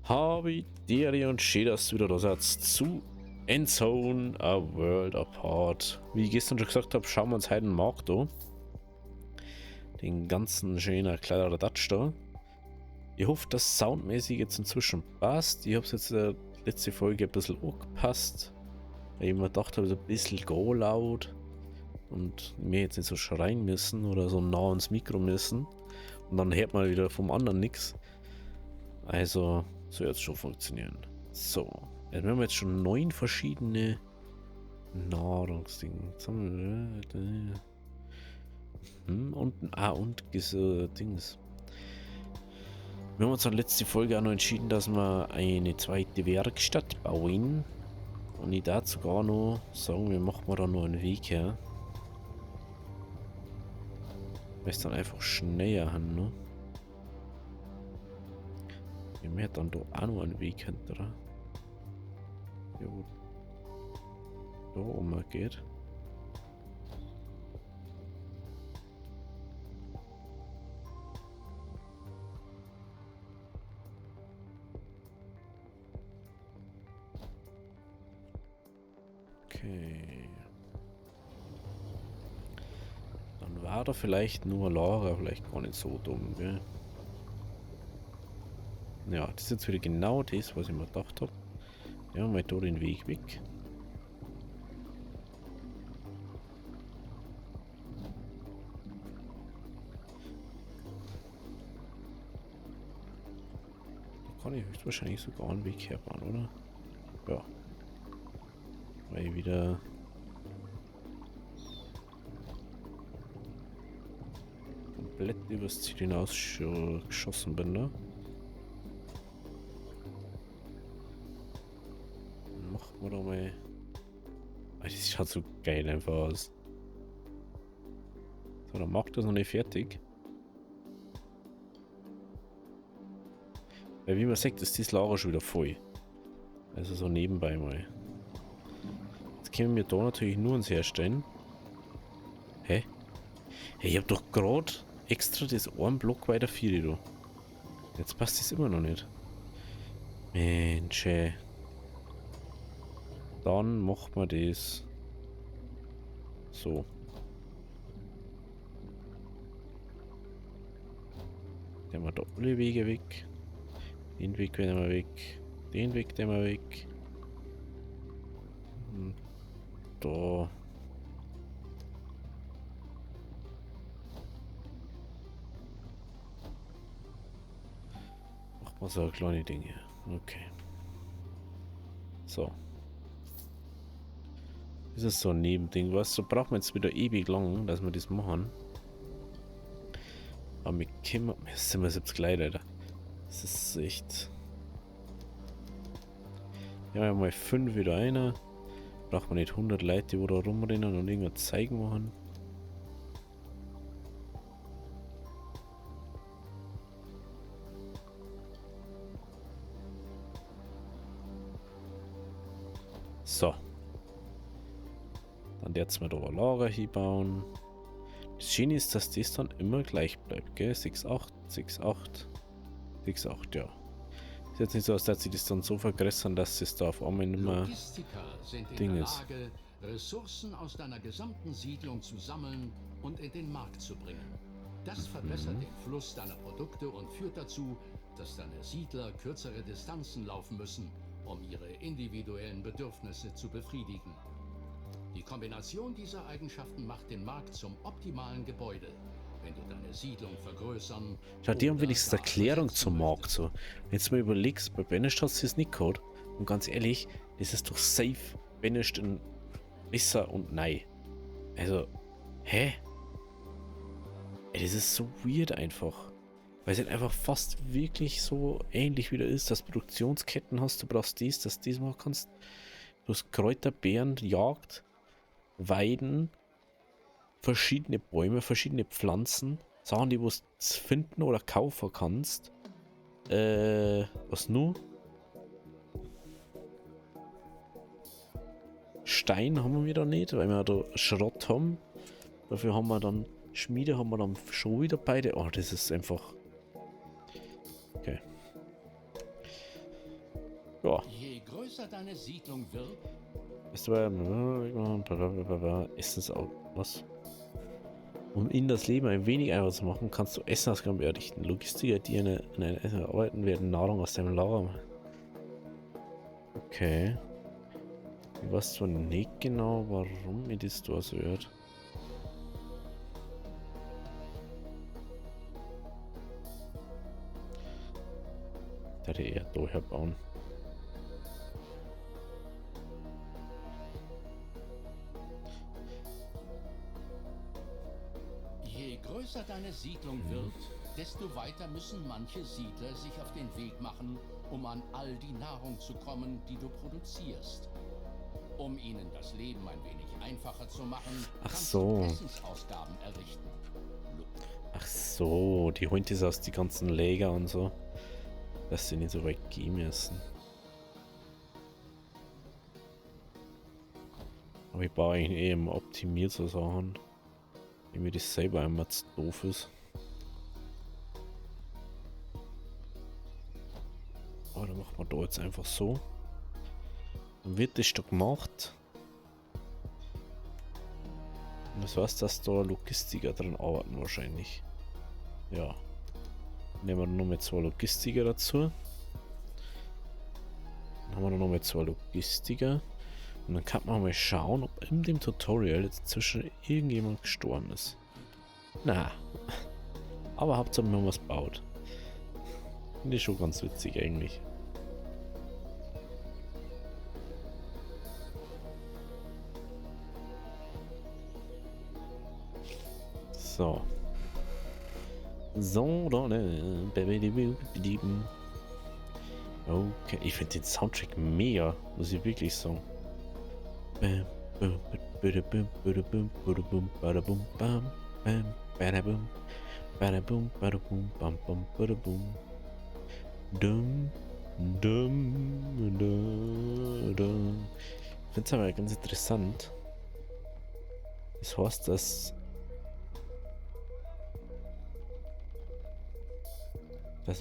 Habe Deri und schön, dass du wieder da seid zu Endzone, A World Apart. Wie ich gestern schon gesagt habe, schauen wir uns heute den Markt an. Den ganzen schönen kleinen Dutch da. Ich hoffe, dass soundmäßig jetzt inzwischen passt. Ich habe es jetzt letzte Folge ein bisschen angepasst. Weil ich mir gedacht habe, es ist ein bisschen go laut. Und mir jetzt nicht so schreien müssen oder so nah ans Mikro müssen. Und dann hört man wieder vom anderen nichts. Also soll jetzt schon funktionieren. So, wir haben jetzt schon 9 verschiedene Nahrungsdinge. Jetzt haben wir, und Dings. Wir haben uns an letzte Folge auch noch entschieden, dass wir eine zweite Werkstatt bauen. Und ich dazu gar noch sagen, wir machen da noch einen Weg her. Weil es dann einfach schneller haben, ne? Wir haben dann da auch noch einen Weg hinter. Ja, wo da oben geht. Okay. Dann war da vielleicht nur Lager, vielleicht gar nicht so dumm, gell? Ja, das ist jetzt wieder genau das, was ich mir gedacht habe. Ja, mal da den Weg weg. Da kann ich höchstwahrscheinlich sogar einen Weg herbauen, oder? Ja. Weil ich wieder komplett übers Ziel hinaus geschossen bin, ne? Dann machen wir doch mal. Das schaut so geil einfach aus. So, dann macht das noch nicht fertig. Weil wie man sieht, ist das Lager schon wieder voll. Also so nebenbei mal. Jetzt können wir da natürlich nur uns herstellen. Hä? Hey, ich hab doch gerade extra das einen Block weiter 4 da. Jetzt passt das immer noch nicht. Mensch, ey. Dann machen wir das so. Nehmen wir da alle Wege weg. Den Weg nehmen wir weg. Den Weg nehmen wir weg. Und da. Machen wir so kleine Dinge. Okay. So. Das ist so ein Nebending. Was so braucht man jetzt wieder ewig lang, dass wir das machen. Aber wir können. Jetzt sind wir selbst gleich, Alter. Das ist echt. Ja, mal 5 wieder einer. Braucht man nicht 100 Leute, die da rumrennen und irgendwas zeigen machen. So. Dann jetzt mal da ein Lager hinbauen. Das Schöne ist, dass das dann immer gleich bleibt, gell? 6,8, 6,8, 6,8, ja. Ist jetzt nicht so, als dass sie das dann so vergrößern, dass es da auf einmal nicht mehr Logistiker sind in Ding der ist. Lage, Ressourcen aus deiner gesamten Siedlung zu sammeln und in den Markt zu bringen. Das verbessert den Fluss deiner Produkte und führt dazu, dass deine Siedler kürzere Distanzen laufen müssen, um ihre individuellen Bedürfnisse zu befriedigen. Die Kombination dieser Eigenschaften macht den Markt zum optimalen Gebäude, wenn du deine Siedlung vergrößern. Schau, die haben oder wenigstens gar Erklärung versetzen zum Markt möchtest. so. Wenn jetzt mal überlegst, bei Banished hast du das nicht gehabt. Und ganz ehrlich, das ist doch safe Banished in besser und nein. Also, hä? Ey, das ist so weird einfach. Weil es halt einfach fast wirklich so ähnlich wieder ist, dass Produktionsketten hast, du brauchst dies, dass du das machen kannst. Du hast Kräuter, Beeren, Jagd, Weiden, verschiedene Bäume, verschiedene Pflanzen, Sachen, die du finden oder kaufen kannst. Was nur? Stein haben wir wieder nicht, weil wir da Schrott haben. Dafür haben wir dann Schmiede, haben wir dann schon wieder beide. Oh, das ist einfach. Okay. Ja. Je größer deine Siedlung wird, Ist aber Essens auch was. Um ihnen das Leben ein wenig einfacher zu machen, kannst du Essenausgaben errichten. Logistiker, die an einem Essen arbeiten, werden Nahrung aus deinem Lager machen. Okay. Ich weiß zwar nicht genau, warum mir das da so hört. Da hätte ich eher da herbauen. je größer deine Siedlung wird, desto weiter müssen manche Siedler sich auf den Weg machen, um an all die Nahrung zu kommen, die du produzierst. Um ihnen das Leben ein wenig einfacher zu machen, Ach kannst so. du Essensausgaben errichten. Ach so, die holen das aus die ganzen Lager und so. Dass sie nicht so weit gehen müssen. Aber ich baue eigentlich eh immer optimiert so Sachen. Wenn mir das selber einmal zu doof ist. Aber dann machen wir da jetzt einfach so. Dann wird das da gemacht. Und das heißt, dass da Logistiker dran arbeiten wahrscheinlich. Ja. Nehmen wir noch mal 2 Logistiker dazu. Dann haben wir noch mal 2 Logistiker. Und dann kann man mal schauen, ob in dem Tutorial jetzt zwischen irgendjemand gestorben ist. Na. Aber Hauptsache wir haben was gebaut. Finde ich schon ganz witzig eigentlich. So. So, dann. Okay, ich finde den Soundtrack mega, muss ich wirklich sagen. Ich finde es aber ganz interessant. Das heißt, dass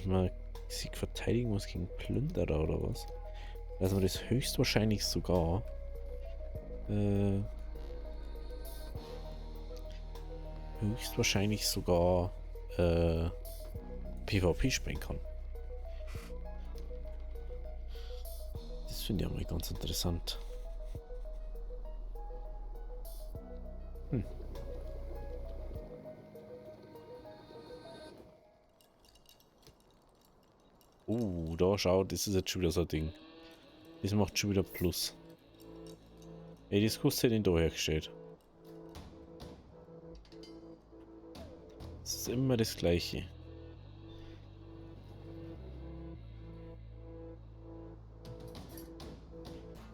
man sich verteidigen muss gegen Plünderer oder was? Dass man das höchstwahrscheinlich sogar PvP spielen kann. Das finde ich auch mal ganz interessant. Da schau, das ist jetzt schon wieder so ein Ding. Das macht schon wieder Plus. Ey, das kostet den da hergestellt. Das ist immer das Gleiche.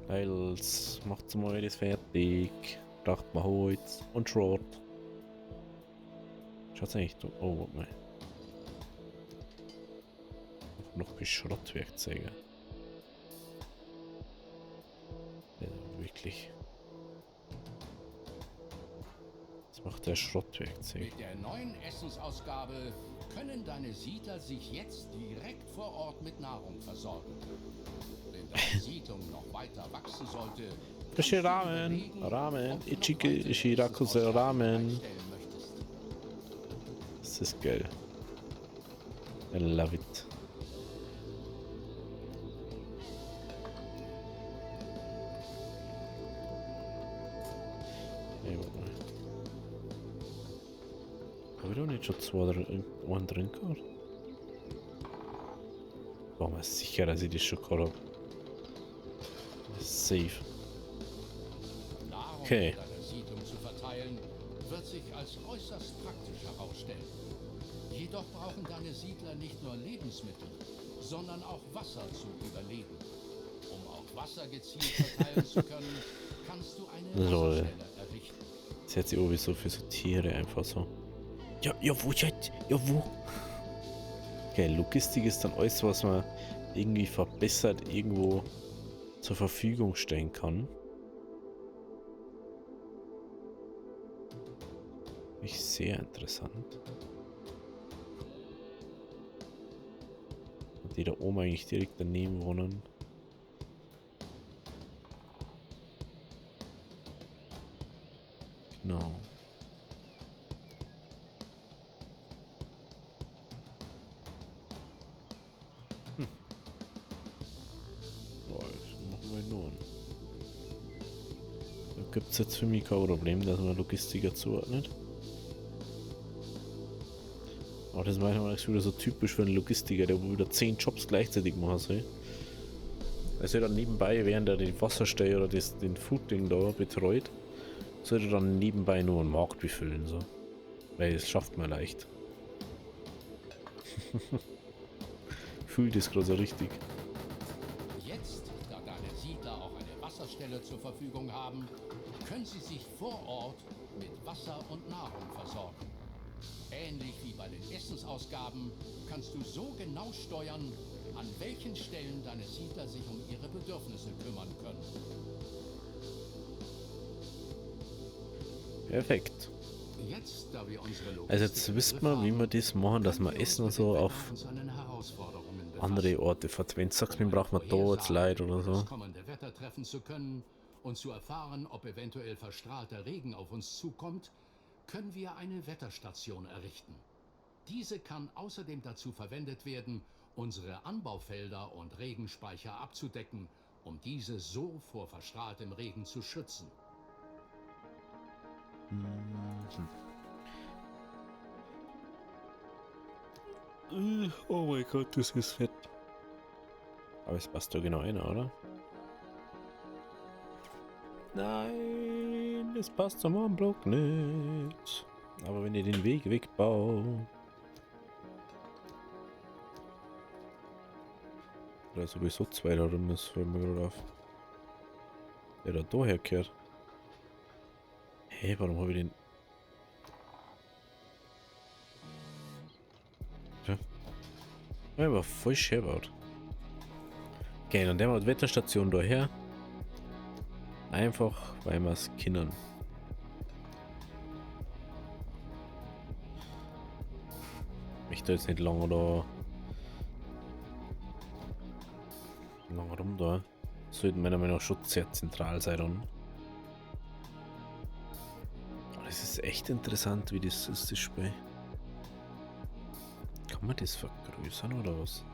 Teils, macht's mal das fertig. Dacht mal Holz und Schrott. Schaut's eigentlich da. Oh, warte mal. Noch Schrottwerkzeuge. Ja, wirklich. Was macht der Schrottwerkzeug? Mit der neuen Essensausgabe können deine Siedler sich jetzt direkt vor Ort mit Nahrung versorgen. Wenn deine Siedlung noch weiter wachsen sollte, Frische Ramen. Ramen. Ichike Shirakuse Ramen. Das ist geil. I love it. Hey, warte mal. Habe ich doch nicht schon 2 drin gehabt? War mir sicher, dass ich das schon gehabt habe. Safe. Nahrung Okay. in deiner Siedlung zu verteilen, wird sich als äußerst praktisch herausstellen. Jedoch brauchen deine Siedler nicht nur Lebensmittel, sondern auch Wasser zum Überleben. Um auch Wasser gezielt verteilen zu können, kannst du eine Lol. Wasserstelle errichten. Jetzt hat sie irgendwie so für so Tiere einfach so. Ja, wo jetzt? Ja, wo? Okay, Logistik ist dann alles, was man irgendwie verbessert irgendwo zur Verfügung stellen kann. Ist sehr interessant. Und die da oben eigentlich direkt daneben wohnen. No. Boah, das machen wir nun. Da gibt es jetzt für mich kein Problem, dass man Logistiker zuordnet. Aber das ist manchmal wieder so typisch für einen Logistiker, der wieder 10 Jobs gleichzeitig machen soll. Also dann nebenbei, während er den Wasserstell oder den Food-Ding da betreut, sollte dann nebenbei nur einen Markt befüllen, so. Weil es schafft man leicht. Fühlt es gerade so richtig. Jetzt, da deine Siedler auch eine Wasserstelle zur Verfügung haben, können sie sich vor Ort mit Wasser und Nahrung versorgen. Ähnlich wie bei den Essensausgaben kannst du so genau steuern, an welchen Stellen deine Siedler sich um ihre Bedürfnisse kümmern können. Perfekt. Jetzt, da wir unsere Logistik Also jetzt wisst man, wie wir das machen, dass wir Essen und so auf andere Orte fährt. Wenn du sagst, wir brauchen da jetzt Leute oder so. Das kommende Wetter treffen zu können und zu erfahren, ob eventuell verstrahlter Regen auf uns zukommt, können wir eine Wetterstation errichten. Diese kann außerdem dazu verwendet werden, unsere Anbaufelder und Regenspeicher abzudecken, um diese so vor verstrahltem Regen zu schützen. Oh mein Gott, das ist fett. Aber es passt doch genau rein, oder? Nein, es passt zum Block nicht. Aber wenn ihr den Weg wegbaut. Oder sowieso zwei da rum ist, fällt mir gerade auf. Der da herkehrt. Hey, warum habe ich den... Ja. Ja, aber voll schäbert. Okay, dann nehmen wir die Wetterstation da her. Einfach, weil wir es können. Ich da jetzt nicht lange da... Lange rum da. Sollte meiner Meinung nach schon sehr zentral sein dann. Aber das ist echt interessant, wie das ist, das Spiel. Kann man das vergrößern oder was?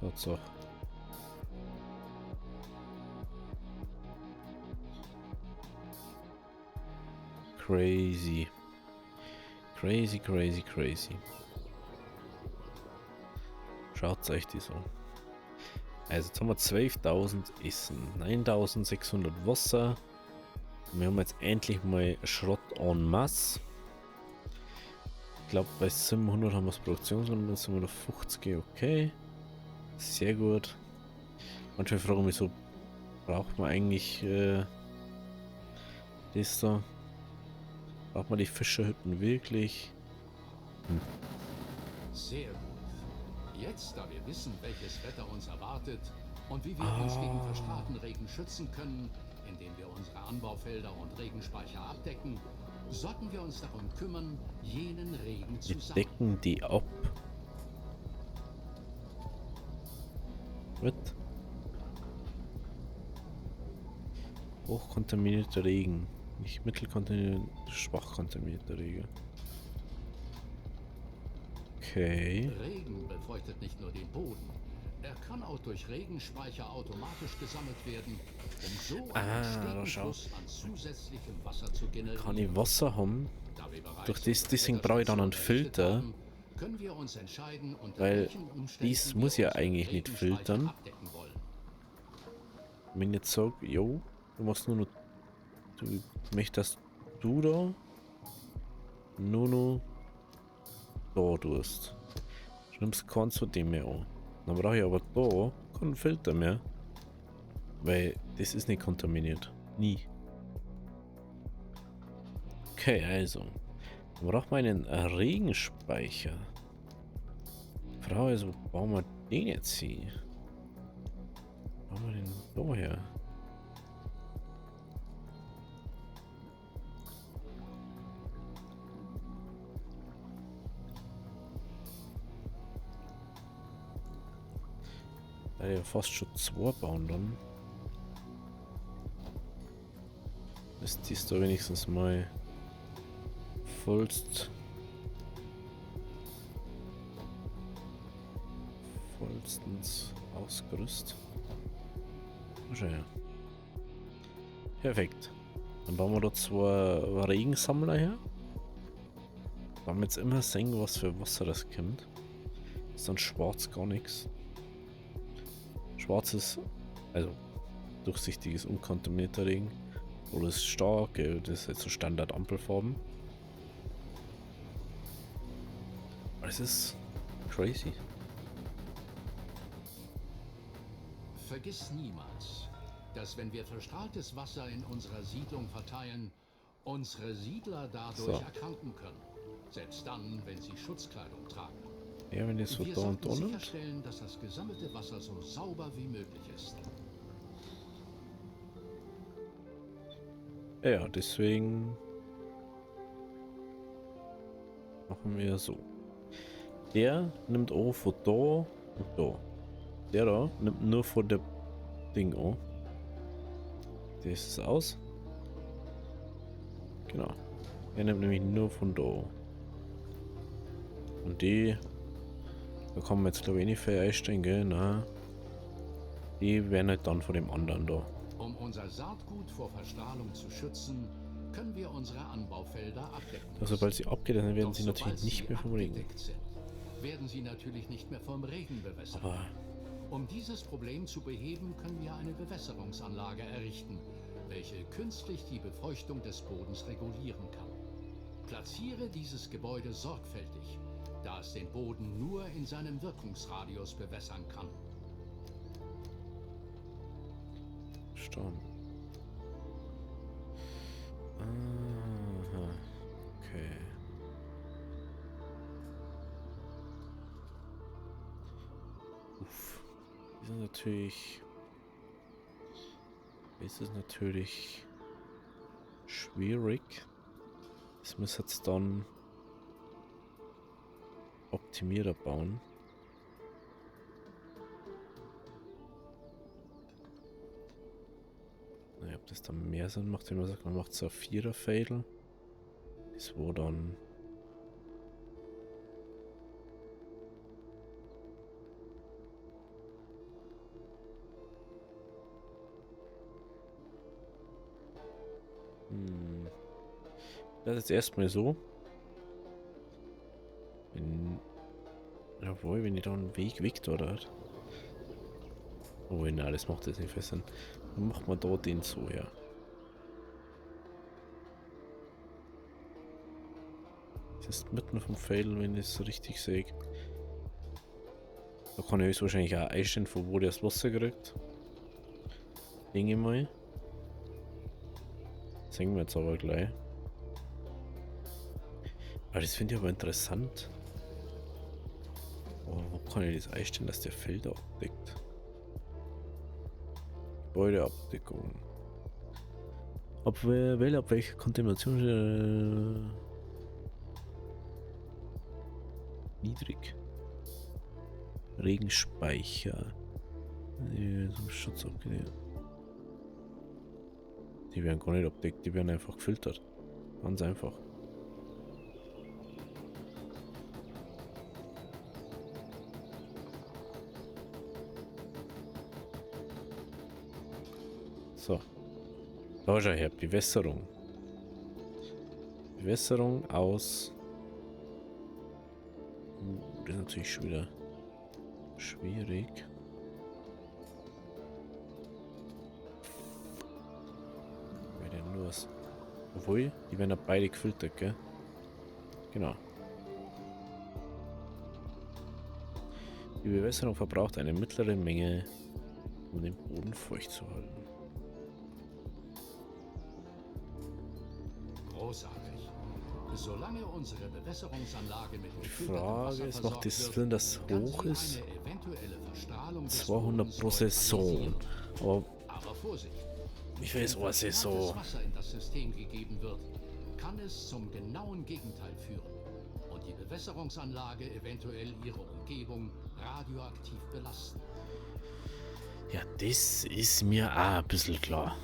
Tatsache. Crazy. Crazy, crazy, crazy. Schaut euch das an. Also jetzt haben wir 12.000 Essen, 9.600 Wasser. Wir haben jetzt endlich mal Schrott en masse. Ich glaube bei 700 haben wir das Produktionsvolumen, 750, okay. Sehr gut. Manchmal fragen wir mich so, braucht man eigentlich das da? Braucht man die Fischerhütten wirklich? Sehr gut. Jetzt, da wir wissen, welches Wetter uns erwartet und wie wir uns gegen verstrahlten Regen schützen können, indem wir unsere Anbaufelder und Regenspeicher abdecken, sollten wir uns darum kümmern, jenen Regen zu Wir sammeln. decken die ab. Was? Hochkontaminierter Regen. Nicht mittelkontaminierter, schwach kontaminierter Regen. Okay. Regen befeuchtet nicht nur den Boden. Er kann auch durch Regenspeicher automatisch gesammelt werden, um so einen steten schau. Fluss an zusätzlichem Wasser zu generieren. Kann ich Wasser haben? Da wir bereits Durch unsere deswegen brauche ich dann einen Wetterstation Filter. errichtet haben, können wir uns entscheiden, unter Weil welchen Umständen dies wir muss ja unsere eigentlich nicht Regenspeicher filtern. abdecken wollen. Wenn ich jetzt sage, jo, du machst nur noch. Du möchtest du da nur noch da tust. Du nimmst keins von dem mehr an. Dann brauche ich aber da keinen Filter mehr. Weil das ist nicht kontaminiert. Nie. Okay, also. Dann braucht man einen Regenspeicher. Die Frage ist, wo bauen wir den jetzt hier? Wo bauen wir den da her? Da ja fast schon zwei bauen dann. Ist dies da wenigstens mal vollstens ausgerüstet. Schau her. Perfekt. Dann bauen wir da zwei Regensammler her. Da haben wir jetzt immer sehen, was für Wasser das kommt. Ist dann schwarz gar nichts. Schwarz ist, also durchsichtiges, unkontaminierter Regen. Oder ist stark, das ist jetzt so Standard-Ampelfarben. Aber es ist crazy. Vergiss niemals, dass wenn wir verstrahltes Wasser in unserer Siedlung verteilen, unsere Siedler dadurch erkranken können. Selbst dann, wenn sie Schutzkleidung tragen. Ja, wenn jetzt so Wir da und sollten da sicherstellen, dass das gesammelte Wasser so sauber wie möglich ist. Ja, deswegen machen wir so. Der nimmt auch von da und da. Der da nimmt nur von der Ding an. Das ist aus. Genau. Er nimmt nämlich nur von da. Und die, da kann man jetzt glaube ich nicht für einstellen, gell? Nein. Die werden halt dann von dem anderen da. Um unser Saatgut vor Verstrahlung zu schützen, können wir unsere Anbaufelder abdecken. Also sobald sie abgeht, dann werden Doch sie natürlich sobald nicht sie mehr vom Regen. abgedeckt sind, werden sie natürlich nicht mehr vom Regen bewässert. Aber Um dieses Problem zu beheben, können wir eine Bewässerungsanlage errichten, welche künstlich die Befeuchtung des Bodens regulieren kann. Platziere dieses Gebäude sorgfältig, da es den Boden nur in seinem Wirkungsradius bewässern kann. Sturm. Aha. Okay. Uff. Die sind natürlich. Ist es natürlich schwierig. Das muss jetzt dann Optimierer bauen. Naja, ob das dann mehr Sinn macht, wenn man sagt, man macht so ein Vierer-Fadel. Das wo dann. Das ist jetzt erstmal so. Jawohl, wenn ich da einen Weg weg da hat. Oh nein, das macht jetzt nicht viel Sinn. Dann machen wir da den so, ja. Das ist mitten vom Fail, wenn ich es richtig sehe. Da kann ich wahrscheinlich auch einstellen, von wo der das Wasser kriegt. Denke ich mal. Das sehen wir jetzt aber gleich. Aber das finde ich aber interessant. Oh, wo kann ich das einstellen, dass der Felder abdeckt? Gebäudeabdeckung. Wähle ab welcher Kontamination niedrig. Regenspeicher. Zum Schutz abgelehnt. Die werden gar nicht abdeckt, die werden einfach gefiltert. Ganz einfach. So. Da schau her, Bewässerung. Bewässerung aus. Das ist natürlich schon wieder schwierig. Weil der nur was. Obwohl, die werden ja beide gefiltert, gell? Genau. Die Bewässerung verbraucht eine mittlere Menge, um den Boden feucht zu halten. Großartig. Solange unsere Bewässerungsanlage mit Die Frage ist, macht das Sinn, dass hoch ist? eine eventuelle Verstrahlung des 200 Bodens pro Saison. neutralisieren. Aber Vorsicht! Wie viel ist eine Wenn Saison? verstrahltes Wasser in das System gegeben wird, kann es zum genauen Gegenteil führen und die Bewässerungsanlage eventuell ihre Umgebung radioaktiv belasten. Ja, das ist mir auch ein bisschen klar.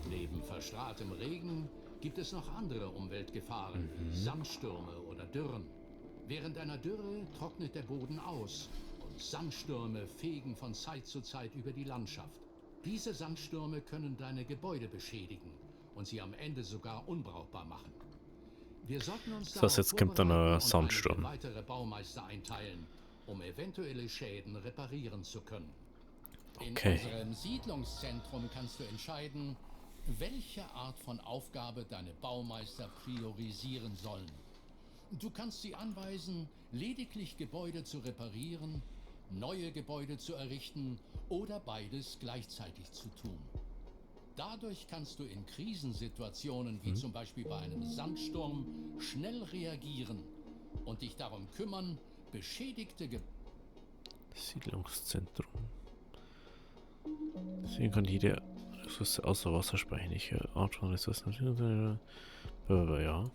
Neben verstrahltem Regen gibt es noch andere Umweltgefahren, Sandstürme oder Dürren. Während einer Dürre trocknet der Boden aus und Sandstürme fegen von Zeit zu Zeit über die Landschaft. Diese Sandstürme können deine Gebäude beschädigen und sie am Ende sogar unbrauchbar machen. Wir sollten uns Das heißt, jetzt kommt dann ein Sandsturm. weitere Baumeister einteilen, um eventuelle Schäden reparieren zu können. Okay. In unserem Siedlungszentrum kannst du entscheiden, welche Art von Aufgabe deine Baumeister priorisieren sollen. Du kannst sie anweisen, lediglich Gebäude zu reparieren, neue Gebäude zu errichten oder beides gleichzeitig zu tun. Dadurch kannst du in Krisensituationen wie zum Beispiel bei einem Sandsturm schnell reagieren und dich darum kümmern, beschädigte Siedlungszentrum. Deswegen kann jede Ressource außer Wasser speichern. Art von Ressourcen. Ja.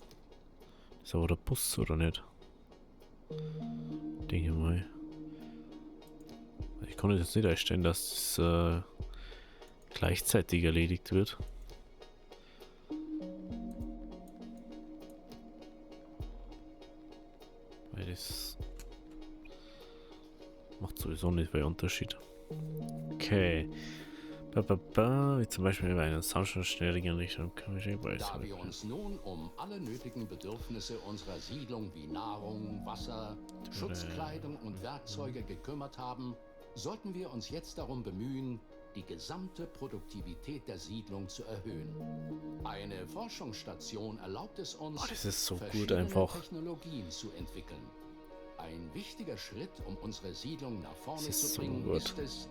Ist aber der Bus oder nicht? Denke mal. Ich kann jetzt nicht einstellen, dass es gleichzeitig erledigt wird. Weil das macht sowieso nicht viel Unterschied. Okay. Wie zum Beispiel bei einer Soundschnellrigen Richtung kann ich nicht weiß. Da wir uns nun um alle nötigen Bedürfnisse unserer Siedlung wie Nahrung, Wasser, Schutzkleidung und Werkzeuge gekümmert haben, sollten wir uns jetzt darum bemühen, die gesamte Produktivität der Siedlung zu erhöhen. Eine Forschungsstation erlaubt es uns, das ist so gut verschiedene einfach. Technologien zu entwickeln. Ein wichtiger Schritt, um unsere Siedlung nach vorne Das ist zu so bringen, gut. ist es,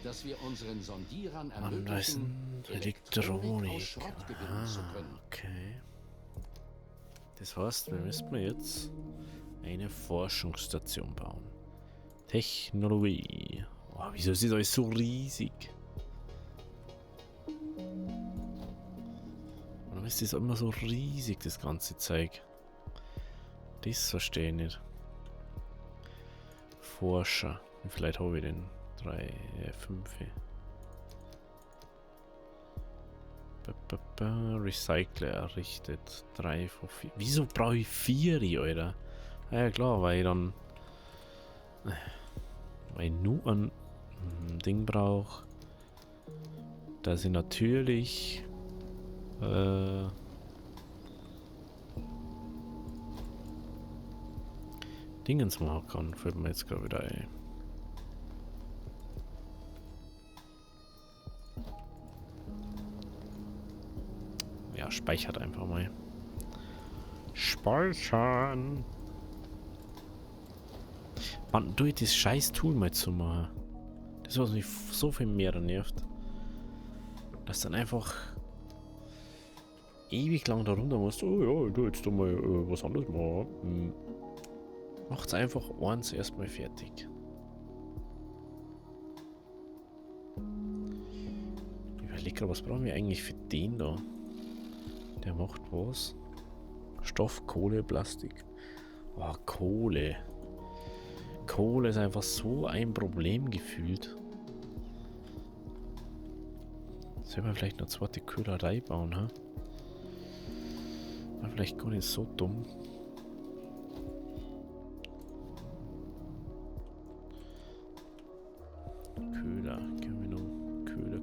dass wir unseren Sondierern Anweisen, ermöglichen, Elektronik aus Elektronik. Schrott gewinnen zu können. Okay. Das heißt, wir müssen jetzt eine Forschungsstation bauen. Technologie. Oh, wieso ist das alles so riesig? Warum ist das immer so riesig, das ganze Zeug? Das verstehe ich nicht. Forscher. Wie vielleicht habe ich den? 3, 5. Recycler errichtet. 3 von 4. Wieso brauche ich 4, Alter? Ja klar, weil ich dann weil ich nur ein Ding brauche, dass ich natürlich Dingens machen kann, fällt mir jetzt gerade wieder ein. Ja, speichert einfach mal. Speichern! Man, durch das scheiß Tool mal zu machen. Das, was mich so viel mehr nervt. Dass dann einfach ewig lang da runter musst. Oh ja, du jetzt mal was anderes machen. Macht's einfach eins erstmal fertig. Ich überlege gerade, was brauchen wir eigentlich für den da? Der macht was? Stoff, Kohle, Plastik. Oh, Kohle. Kohle ist einfach so ein Problem gefühlt. Sollen wir vielleicht eine zweite Köhlerei bauen, ha? War vielleicht gar nicht so dumm. Köhler. Können wir noch Köhler.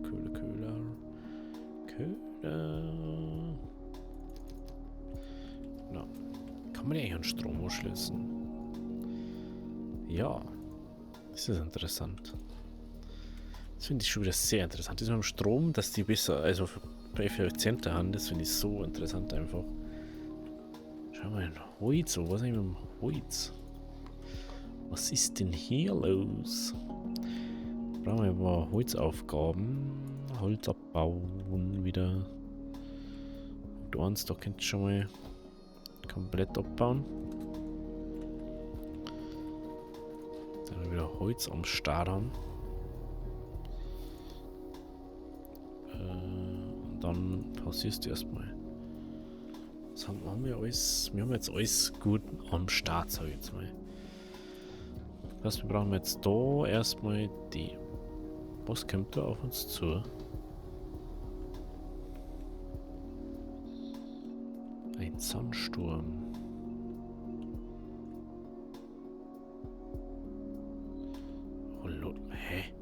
Na, kann man ja eigentlich an Strom anschließen? Ja, das ist interessant. Das finde ich schon wieder sehr interessant. Das mit dem Strom, dass die besser, also effizienter haben, das finde ich so interessant einfach. Schau mal, ein Holz, was ist eigentlich mit dem Holz? Was ist denn hier los? Brauchen wir ein paar Holzaufgaben. Holz abbauen wieder. Und eins, da könnt ihr schon mal komplett abbauen. Dann wieder Holz am Start haben. Und dann passierst du erstmal. Was haben wir alles? Wir haben jetzt alles gut am Start, sag ich jetzt mal. Das heißt, wir brauchen jetzt da erstmal die. Was kommt da auf uns zu? Sandsturm. Oh Lord, hä?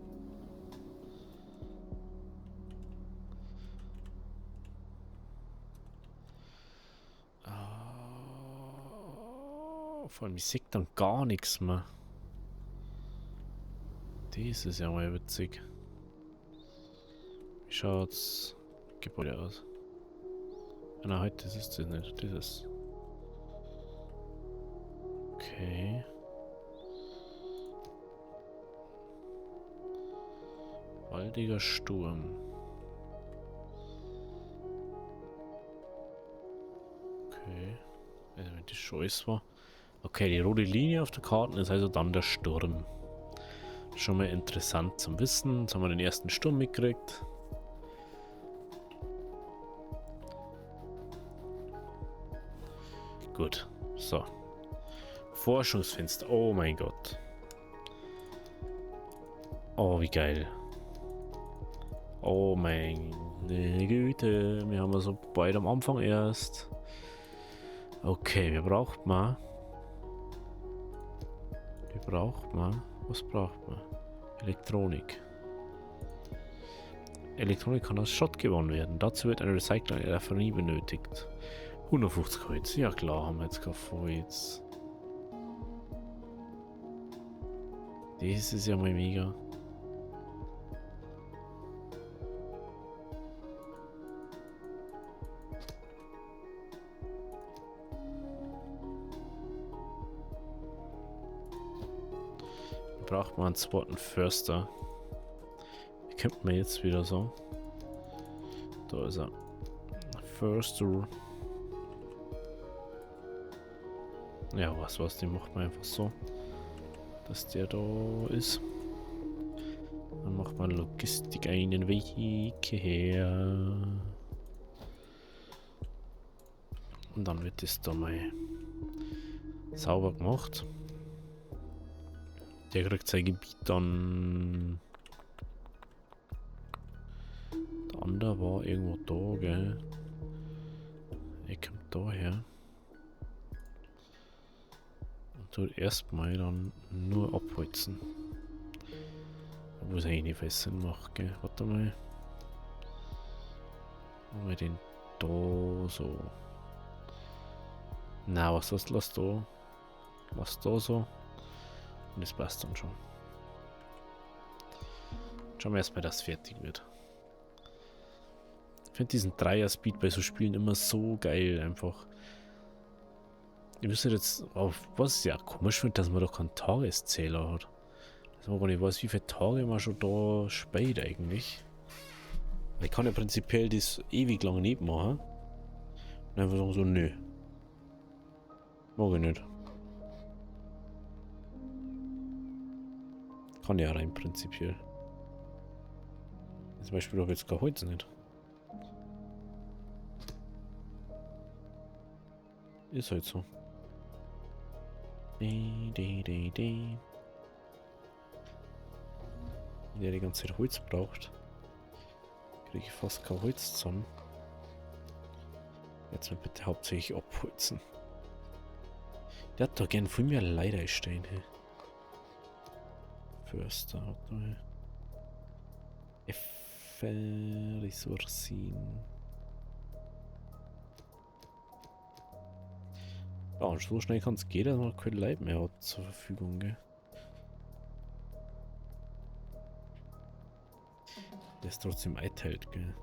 Vor allem, ich sehe dann gar nichts mehr. Das ist ja mal witzig. Wie schaut's Gebäude aus? Na, halt, das ist das nicht. Das ist. Okay. Waldiger Sturm. Okay. Also, wenn das schon ist war. Okay, die rote Linie auf der Karte ist also dann der Sturm. Schon mal interessant zum Wissen. Jetzt haben wir den ersten Sturm mitgekriegt. Gut. So. Forschungsfenster. Oh mein Gott. Oh, wie geil. Oh meine Güte. Wir haben also beide am Anfang erst. Okay, wir braucht man. Was braucht man? Elektronik. Elektronik kann aus Schrott gewonnen werden. Dazu wird eine Recycling der Raffinerie benötigt. 150 Holz. Ja klar, haben wir jetzt kein Holz. Das ist ja mal mega. Braucht man einen zweiten Förster. Wie kommt man jetzt wieder so? Da ist er. Förster. Ja, was, den macht man einfach so. Dass der da ist. Dann macht man Logistik einen Weg her. Und dann wird das da mal sauber gemacht. Der kriegt sein Gebiet dann. Der andere war irgendwo da, gell? Er kommt daher. Und tut erstmal dann nur abholzen. Wo es eigentlich nicht viel Sinn macht, gell? Warte mal. Machen wir den da so. Na, was ist das? Lass da. Lass da so. Und das passt dann schon. Schauen wir erstmal, dass es fertig wird. Ich finde diesen Dreier-Speed bei so Spielen immer so geil, einfach. Ich wüsste jetzt, auf was ja komisch finde, dass man doch keinen Tageszähler hat. Dass man gar nicht weiß, wie viele Tage man schon da spielt eigentlich. Ich kann ja prinzipiell das ewig lang nicht machen. Und einfach sagen so, nö. Mag ich nicht. Kann ja rein prinzipiell. Zum Beispiel habe ich jetzt kein Holz nicht. Ist halt so. Wenn der die ganze Zeit Holz braucht, kriege ich fast kein Holz zusammen. Jetzt mal bitte hauptsächlich abholzen. Der hat da gern viel mehr Leitersteine. Förster hat mal. Ressourcen. Ja, und so schnell kann es gehen, dass man kein Leib mehr hat zur Verfügung, gell? Der ist trotzdem eiteilt, gell?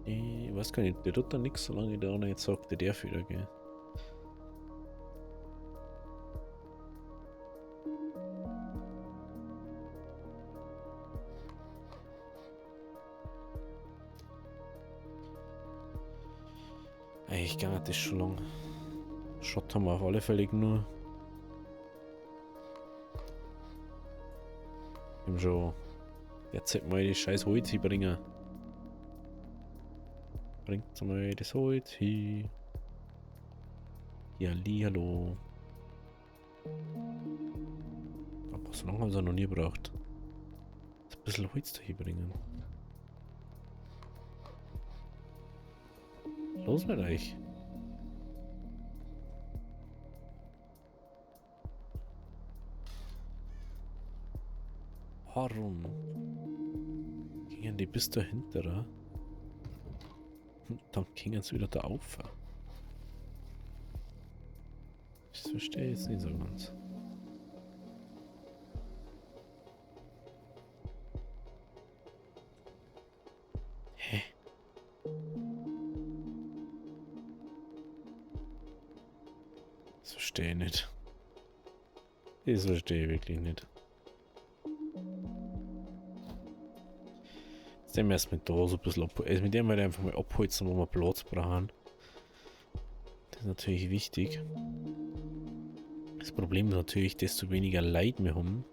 Ich weiß gar nicht, der tut da nichts, solange der andere jetzt sagt, der wieder, gell? Eigentlich gar nicht das schon lang. Schrott haben wir auf alle Fälle nur. Wir haben schon jetzt mal die scheiß Holz hinbringen. Bringt mal das Holz hin. Ja, hallo. So lange haben sie noch nie gebraucht. Ein bisschen Holz da hinbringen. Los mit euch. Warum? Gingen die bis dahinter? Und dann gingen sie wieder da auf. Das verstehe ich jetzt nicht so ganz. Hä? Das verstehe ich nicht. Das verstehe ich wirklich nicht. Jetzt nehmen wir erst mit da so ein bisschen ab. Also mit dem werde ich einfach mal abholzen, wo wir Platz brauchen. Das ist natürlich wichtig. Das Problem ist natürlich, desto weniger Leid wir haben,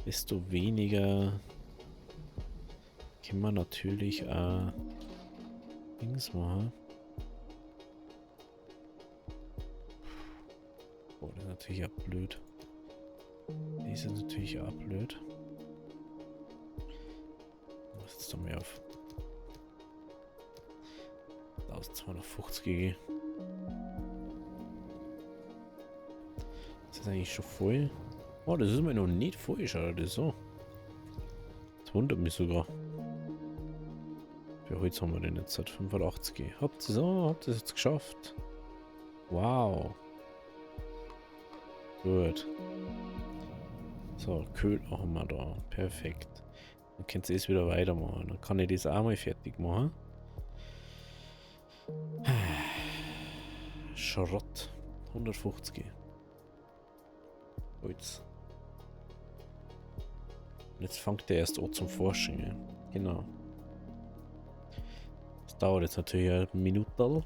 desto weniger können wir natürlich auch Dings machen. Oh, das ist natürlich auch blöd. Das ist natürlich auch blöd. Was ist da mehr auf? 1250 GG. Ist das eigentlich schon voll? Oh, das ist mir noch nicht voll, schau das so. Das wundert mich sogar. Für heute haben wir den jetzt seit 85. Habt ihr das jetzt geschafft? Wow. Gut. So, Köhl haben wir da. Perfekt. Dann könnt ihr es wieder weitermachen. Dann kann ich das auch mal fertig machen. Schrott. 150. Holz. Und jetzt fängt der erst an zum Forschen. Ja. Genau. Das dauert jetzt natürlich eine Minute.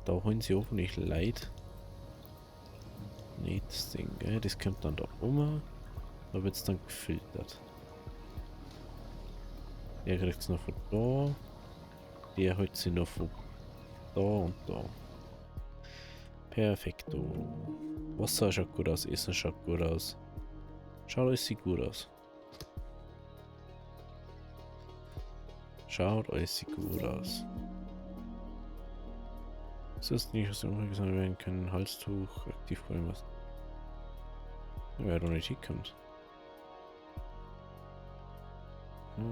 Da holen sie hoffentlich Leid. Nicht das Ding, gell? Das kommt dann da rum. Da wird es dann gefiltert. Der kriegt es noch von da. Der holt sie noch von da und da. Perfekto. Wasser schaut gut aus, Essen schaut gut aus. Schaut alles sieht gut aus. Schaut alles sieht gut aus. Das ist nicht, was umgesagt werden können. Halstuch, aktiv holen was. Wer doch nicht hinkommt. Aber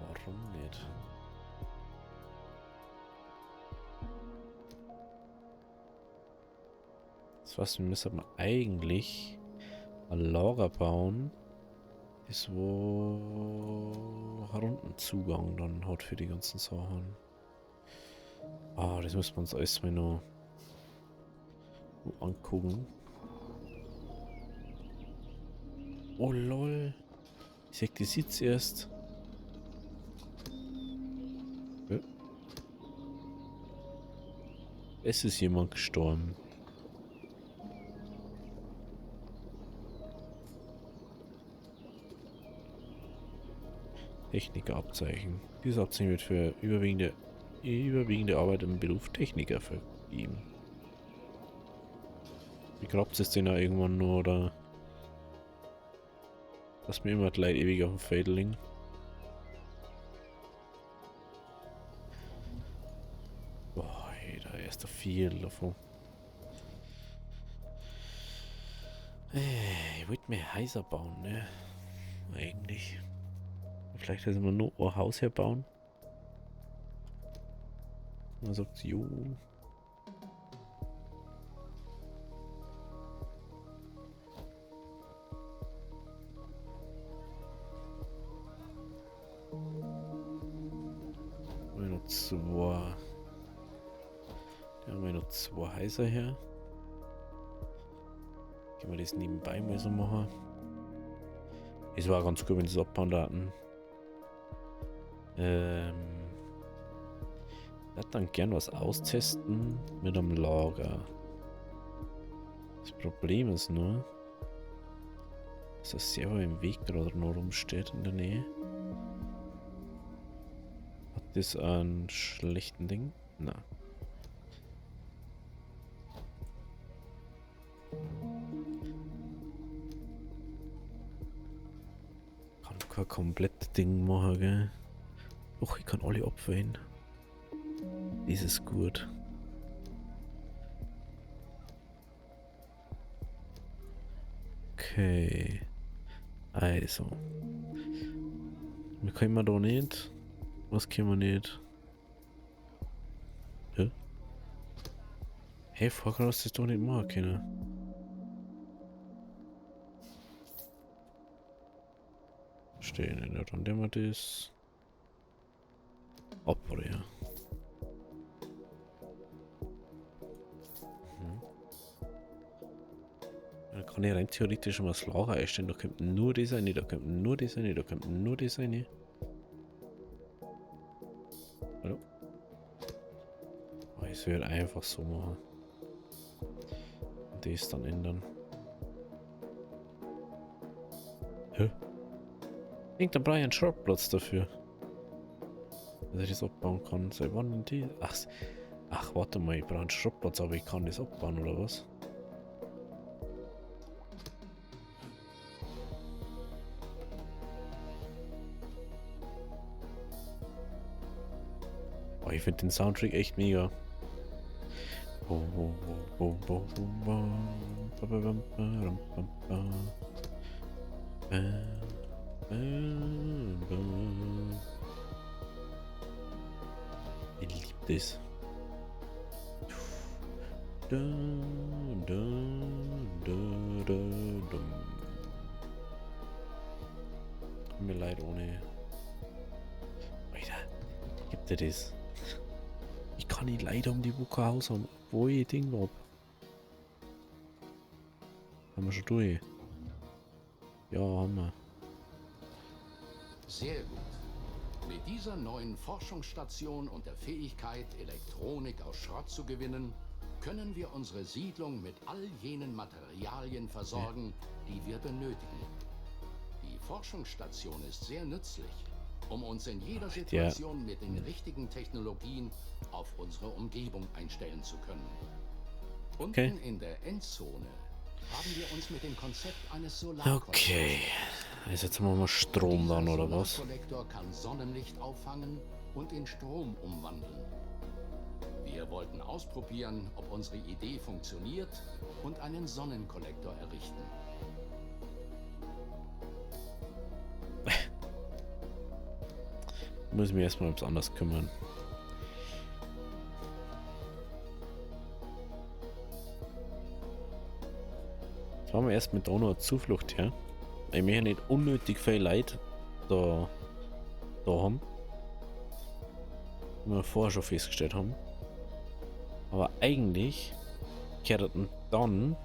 warum nicht? Das heißt, wir müssen eigentlich ein Lager bauen, das wo herunten Zugang dann hat für die ganzen Sachen. Ah, das müssen wir uns alles mal noch angucken. Oh lol. Ich sag, die sieht's erst. Es ist jemand gestorben. Technikerabzeichen. Dieses Abzeichen wird für überwiegende Arbeit im Beruf Techniker vergeben. Wie grabt es denn da irgendwann nur, oder? Lass mir immer gleich ewig auf dem Feld liegen. Boah, ey, da ist doch viel davon. Ich wollte mir heiser bauen, ne? Eigentlich. Vielleicht müssen wir nur ein Haus herbauen. Man sagt, jo. Noch zwei. Da haben wir noch zwei Häuser her. Können wir das nebenbei mal so machen. Es war ganz gut, wenn sie es abbauen hatten. Ich würde dann gern was austesten mit einem Lager. Das Problem ist nur, dass das Server im Weg gerade noch rumsteht in der Nähe. Das an schlechten Ding? Na. Kann kein komplettes Ding machen, gell? Doch, ich kann alle abwählen. Das ist gut. Okay. Also. Wir können da nicht. Was können wir nicht? Hä? Hey, vorher hast du das doch nicht machen können. Verstehe nicht, ja, dann nehmen wir das. Abbrechen. Dann kann ich rein theoretisch mal das Lager einstellen. Da kommt nur das rein, da kommt nur das rein, da kommt nur das rein. Hallo? Oh, ich werde einfach so machen. Und das dann ändern. Hä? Ich denke, da brauche ich einen Schrottplatz dafür. Dass ich das abbauen kann. Seit wann denn die? Ach, warte mal, ich brauche einen Schrottplatz, aber ich kann das abbauen, oder was? Oh, ich finde den Soundtrack echt mega. Ich liebe das. Tut mir leid ohne. Alter, gibt er das? Ich kann nicht leider um die Woche Haus haben, wo ich Ding hab. Haben wir schon durch? Ja, haben wir. Sehr gut. Mit dieser neuen Forschungsstation und der Fähigkeit, Elektronik aus Schrott zu gewinnen, können wir unsere Siedlung mit all jenen Materialien versorgen, die wir benötigen. Die Forschungsstation ist sehr nützlich, um uns in jeder Situation mit den richtigen Technologien auf unsere Umgebung einstellen zu können. Unten in der Endzone haben wir uns mit dem Konzept eines Solarkollektoren. Okay. Also jetzt machen wir mal Strom dann, oder was? Der Solarkollektor kann Sonnenlicht auffangen und in Strom umwandeln. Wir wollten ausprobieren, ob unsere Idee funktioniert und einen Sonnenkollektor errichten. Muss ich mich erstmal ums anders kümmern. Jetzt haben wir erst mit auch noch eine Zuflucht her. Ich möchte nicht unnötig viel Leid da haben. Wie wir vorher schon festgestellt haben. Aber eigentlich gehört dann,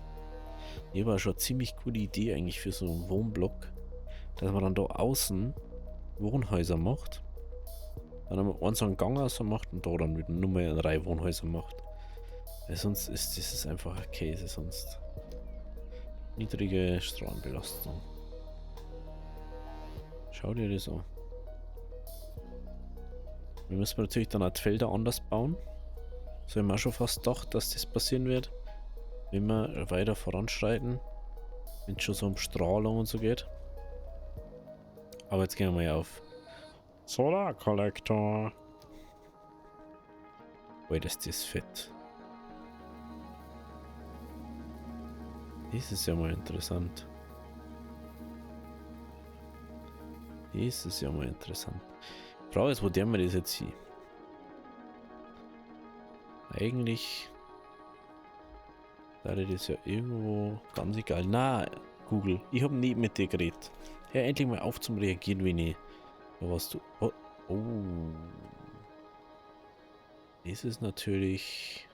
ich habe schon eine ziemlich coole Idee eigentlich für so einen Wohnblock, dass man dann da außen Wohnhäuser macht. Dann haben wir einen so einen Gang macht und da dann wieder nur mehr 3 Wohnhäuser macht. Weil sonst ist das einfach ein Käse, sonst. Niedrige Strahlenbelastung. Schau dir das an. Wir müssen natürlich dann auch die Felder anders bauen. So haben wir auch schon fast gedacht, dass das passieren wird. Wenn wir weiter voranschreiten. Wenn es schon so um Strahlung und so geht. Aber jetzt gehen wir mal auf Solarkollektor. Wait, ist das fett. Das ist ja mal interessant. Das ist ja mal interessant. Die Frage ist, wo der wir das jetzt hin? Eigentlich wäre das ja irgendwo ganz egal. Na, Google, ich habe nie mit dir geredet. Hör endlich mal auf zum Reagieren, wenn ich was du. Oh. Das ist natürlich.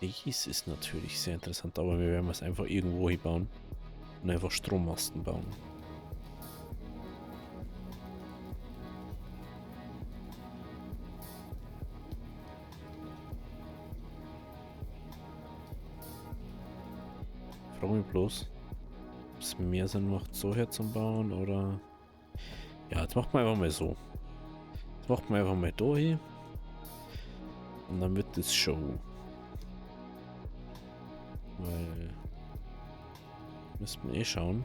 Das ist natürlich sehr interessant, aber wir werden es einfach irgendwo hier bauen und einfach Strommasten bauen. Ich frage mich bloß, ob es mehr Sinn macht, so her zum Bauen oder. Ja, jetzt machen wir einfach mal so. machen wir einfach mal da hin. Und dann wird das Show. Weil... müssen wir eh schauen.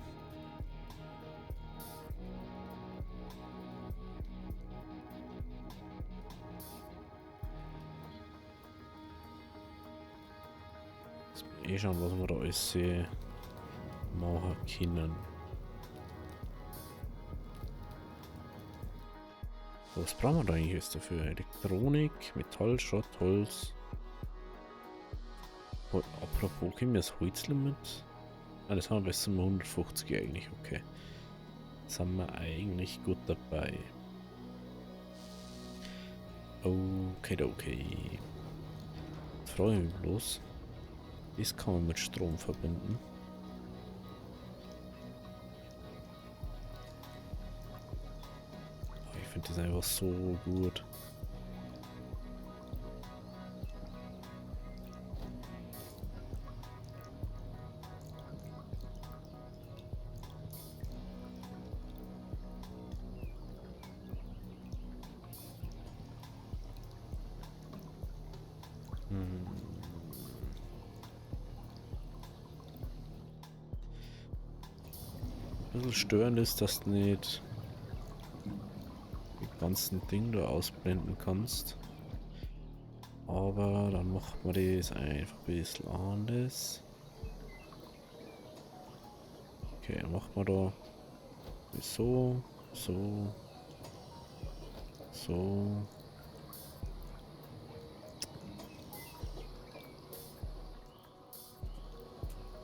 Müssen wir eh schauen, was wir da alles machen können. Was brauchen wir da eigentlich jetzt dafür? Elektronik, Metall, Schrott, Holz. Apropos, können wir das Holzlimit? Ah, das haben wir bis zum 150 eigentlich, okay. Sind wir eigentlich gut dabei. Okay. Jetzt frage ich mich bloß. Das kann man mit Strom verbinden. Ich finde das einfach so gut. Ein bisschen störend ist, dass du nicht die ganzen Dinge da ausblenden kannst. Aber dann machen wir das einfach ein bisschen anders. Okay, dann machen wir da so.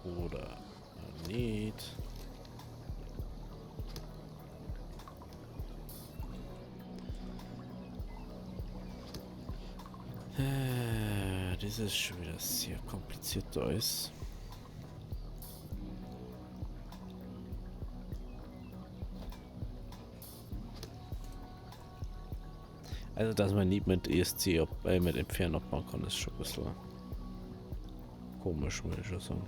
Oder nicht. Das ist schon wieder sehr kompliziert alles. Also, dass man nicht mit ESC mit Entfernen abbauen kann, ist schon ein bisschen komisch, würde ich schon sagen.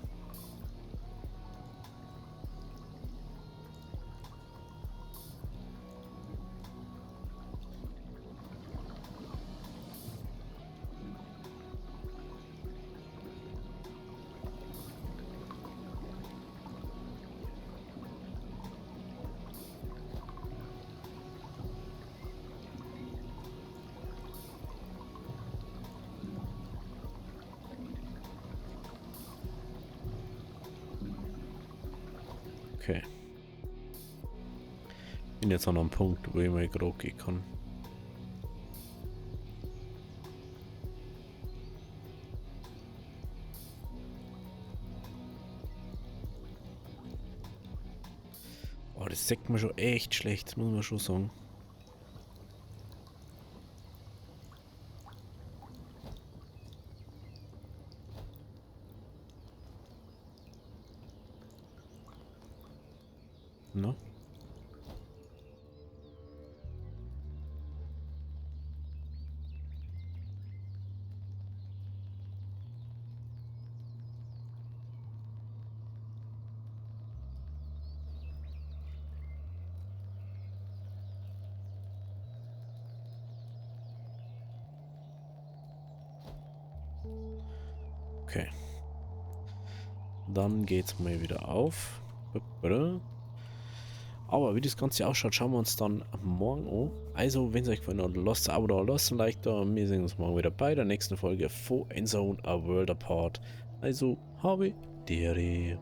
Okay. Bin jetzt an einem Punkt, wo ich mal gerade gehen kann. Oh, das sagt mir schon echt schlecht, muss man schon sagen. No? Okay. Dann geht's mal wieder auf. Aber wie das Ganze ausschaut, schauen wir uns dann morgen an. Also, wenn es euch gefallen hat, lasst ein Abo da, lasst ein Like da. Wir sehen uns morgen wieder bei der nächsten Folge von Endzone, A World Apart. Also, habe Dere.